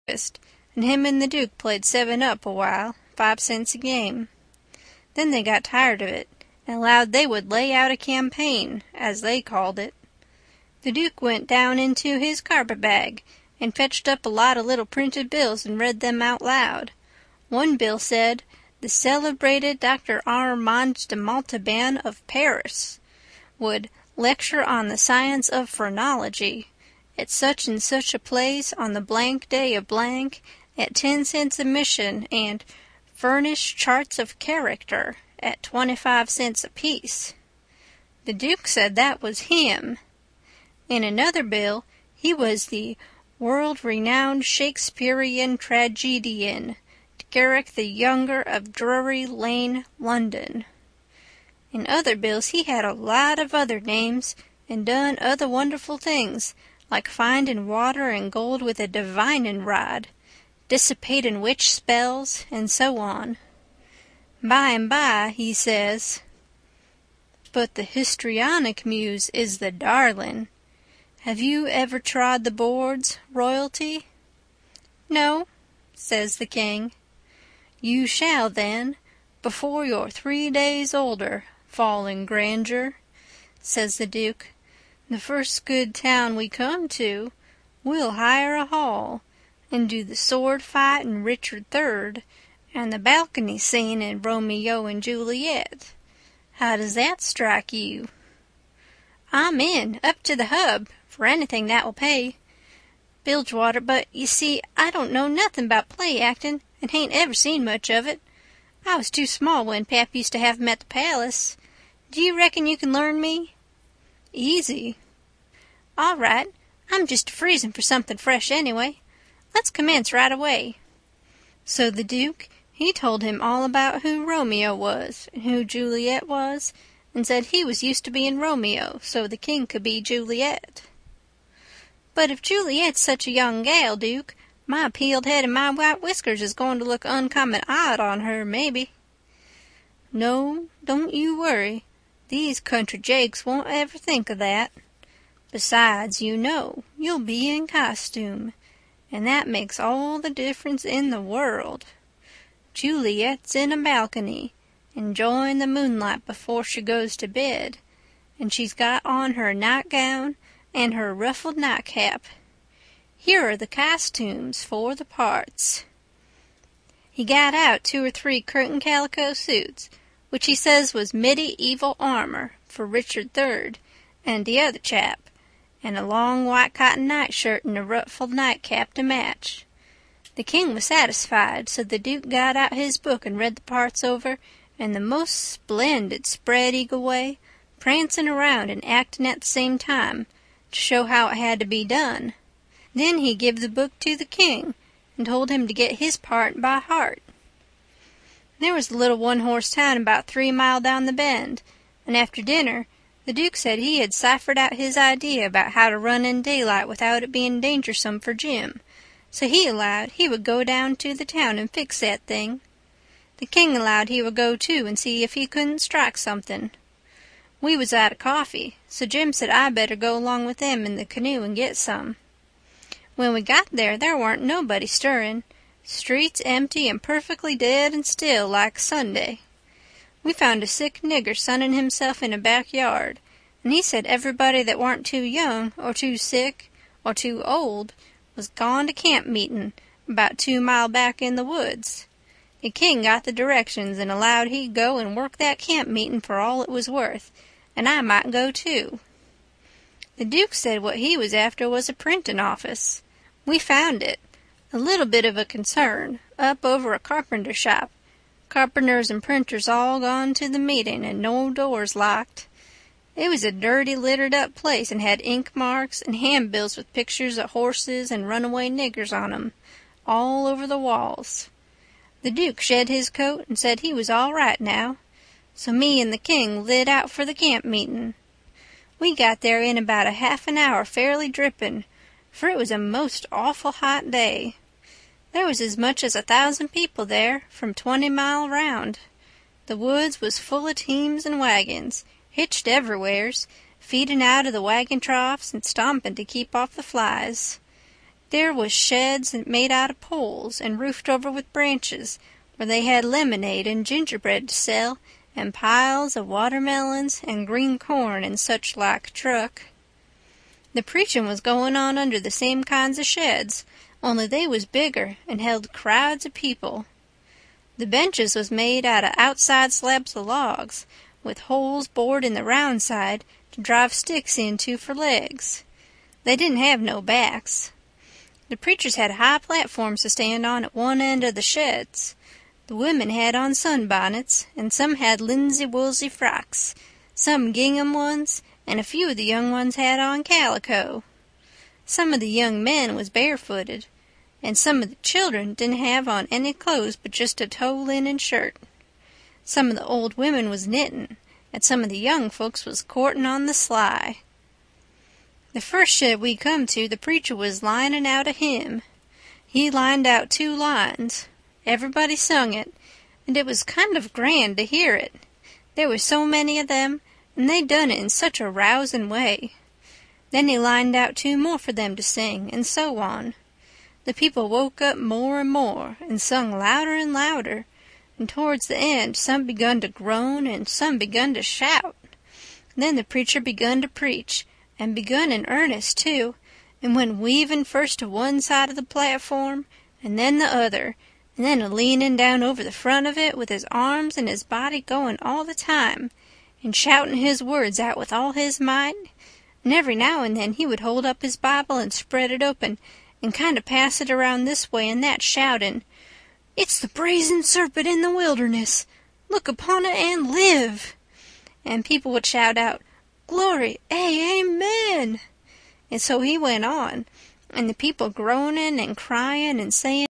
and him and the Duke played 7-up a while, 5 cents a game. Then they got tired of it, and allowed they would lay out a campaign, as they called it. The Duke went down into his carpet-bag and fetched up a lot of little printed bills and read them out loud. One bill said, "The celebrated Dr. Armand de Montauban of Paris would lecture on the science of phrenology at such and such a place on the blank day of blank at 10 cents admission and furnish charts of character at 25 cents apiece." The Duke said that was him. In another bill, he was the world-renowned Shakespearean tragedian, Garrick the Younger of Drury Lane, London. In other bills he had a lot of other names, and done other wonderful things, like finding water and gold with a divining rod, dissipating witch spells, and so on. By and by he says, "But the histrionic muse is the darling. Have you ever trod the boards, royalty?" "No," says the king. "You shall, then, before you're 3 days older, fallen grandeur," says the Duke. "The first good town we come to, we'll hire a hall, and do the sword fight in Richard III, and the balcony scene in Romeo and Juliet. How does that strike you?" "I'm in, up to the hub, for anything that will pay, Bilgewater, but, you see, I don't know nothing about play acting, and hain't ever seen much of it. I was too small when Pap used to have 'em at the palace. Do you reckon you can learn me?" "Easy." "All right. I'm just freezing for something fresh anyway. Let's commence right away." So the Duke, he told him all about who Romeo was and who Juliet was, and said he was used to being Romeo, so the king could be Juliet. "But if Juliet's such a young gal, Duke, my peeled head and my white whiskers is going to look uncommon odd on her, maybe." "No, don't you worry. These country jakes won't ever think of that. Besides, you know, you'll be in costume, and that makes all the difference in the world. Juliet's in a balcony, enjoying the moonlight before she goes to bed, and she's got on her nightgown and her ruffled nightcap. Here are the costumes for the parts." He got out 2 or 3 curtain calico suits, which he says was medieval armor for Richard III and the other chap, and a long white cotton nightshirt and a ruffled nightcap to match. The king was satisfied, so the Duke got out his book and read the parts over in the most splendid spread-eagle way, prancing around and acting at the same time, to show how it had to be done. Then he give the book to the king and told him to get his part by heart. There was a little one-horse town about 3 mile down the bend, and after dinner the Duke said he had ciphered out his idea about how to run in daylight without it being dangersome for Jim, so he allowed he would go down to the town and fix that thing. The king allowed he would go too and see if he couldn't strike something. We was out of coffee, so Jim said I better go along with them in the canoe and get some. When we got there warn't nobody stirring, streets empty and perfectly dead and still like Sunday. We found a sick nigger sunning himself in a backyard, and he said everybody that warn't too young or too sick or too old was gone to camp meeting about 2 mile back in the woods. The king got the directions and allowed he'd go and work that camp meeting for all it was worth, and I might go too. The Duke said what he was after was a printing office. We found it, a little bit of a concern, up over a carpenter shop. Carpenters and printers all gone to the meeting and no doors locked. It was a dirty, littered-up place and had ink marks and handbills with pictures of horses and runaway niggers on 'em, all over the walls. The Duke shed his coat and said he was all right now, so me and the king lit out for the camp meeting. We got there in about a half an hour fairly dripping, for it was a most awful hot day. There was as much as 1,000 people there, from 20 mile round. The woods was full of teams and wagons, hitched everywheres, feeding out of the wagon troughs and stomping to keep off the flies. There was sheds made out of poles and roofed over with branches, where they had lemonade and gingerbread to sell, and piles of watermelons and green corn and such like truck. The preachin' was going on under the same kinds of sheds, only they was bigger and held crowds of people. The benches was made out of outside slabs of logs, with holes bored in the round side to drive sticks into for legs. They didn't have no backs. The preachers had high platforms to stand on at one end of the sheds. The women had on sunbonnets, and some had linsey-woolsey frocks, some gingham ones, and a few of the young ones had on calico. Some of the young men was barefooted, and some of the children didn't have on any clothes but just a tow linen shirt. Some of the old women was knitting, and some of the young folks was courting on the sly. The first shed we come to, the preacher was lining out a hymn. He lined out 2 lines. Everybody sung it, and it was kind of grand to hear it. There was so many of them, and they done it in such a rousing way. Then he lined out 2 more for them to sing, and so on. The people woke up more and more, and sung louder and louder, and towards the end some begun to groan and some begun to shout. Then the preacher begun to preach, and begun in earnest, too, and went weaving first to one side of the platform, and then the other, and then a-leaning down over the front of it with his arms and his body going all the time, and shouting his words out with all his might, and every now and then he would hold up his Bible and spread it open, and kind of pass it around this way and that, shouting, "It's the brazen serpent in the wilderness! Look upon it and live!" And people would shout out, "Glory, amen!" And so he went on, and the people groaning and crying and saying